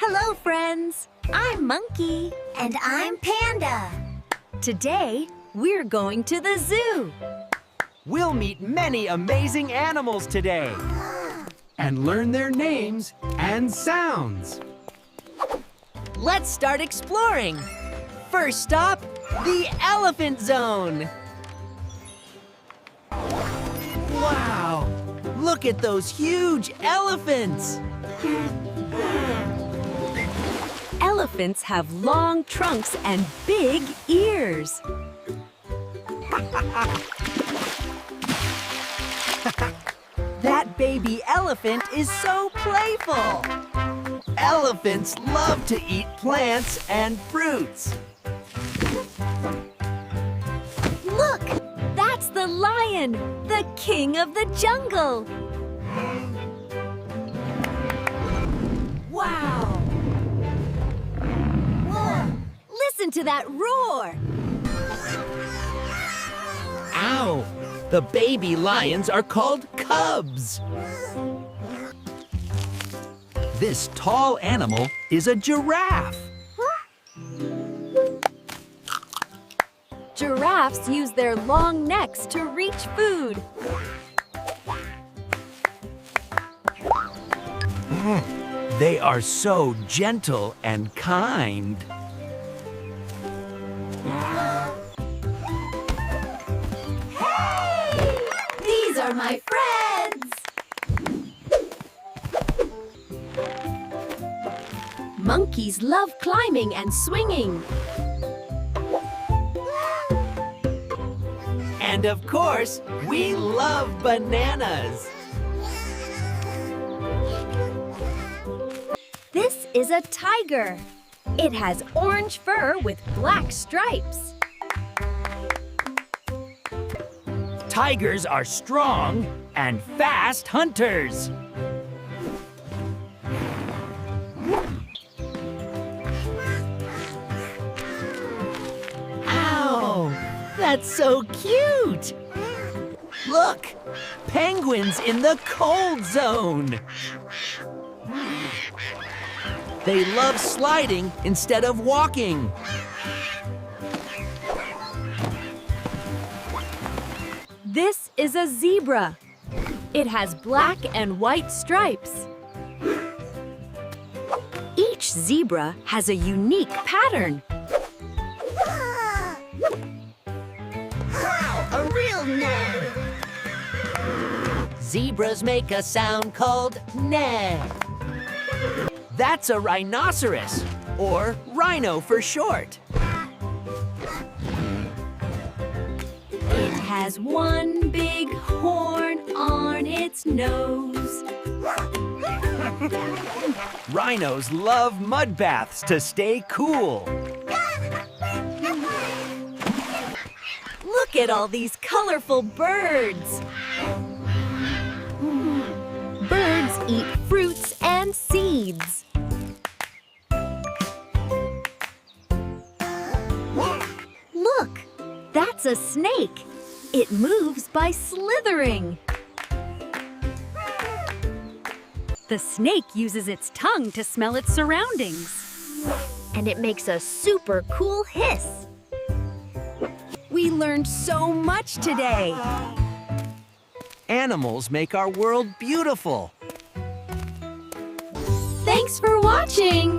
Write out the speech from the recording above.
Hello, friends. I'm Monkey. And I'm Panda. Today, we're going to the zoo. We'll meet many amazing animals today and learn their names and sounds. Let's start exploring. First stop, the Elephant Zone. Wow, look at those huge elephants. Elephants have long trunks and big ears. That baby elephant is so playful. Elephants love to eat plants and fruits. Look, that's the lion, the king of the jungle. Wow. Whoa. Listen to that roar. Ow! The baby lions are called cubs. This tall animal is a giraffe. Giraffes use their long necks to reach food. They are so gentle and kind. Hey! These are my friends! Monkeys love climbing and swinging. And of course, we love bananas. This is a tiger. It has orange fur with black stripes. Tigers are strong and fast hunters. Ow! That's so cute! Look! Penguins in the cold zone! They love sliding instead of walking. This is a zebra. It has black and white stripes. Each zebra has a unique pattern. Wow, a real nerd. Zebras make a sound called neigh. That's a rhinoceros, or rhino for short. It has one big horn on its nose. Rhinos love mud baths to stay cool. Look at all these colorful birds. Birds eat fruits and seeds. Look, that's a snake. It moves by slithering. The snake uses its tongue to smell its surroundings. And it makes a super cool hiss. We learned so much today. Animals make our world beautiful. Thanks for watching!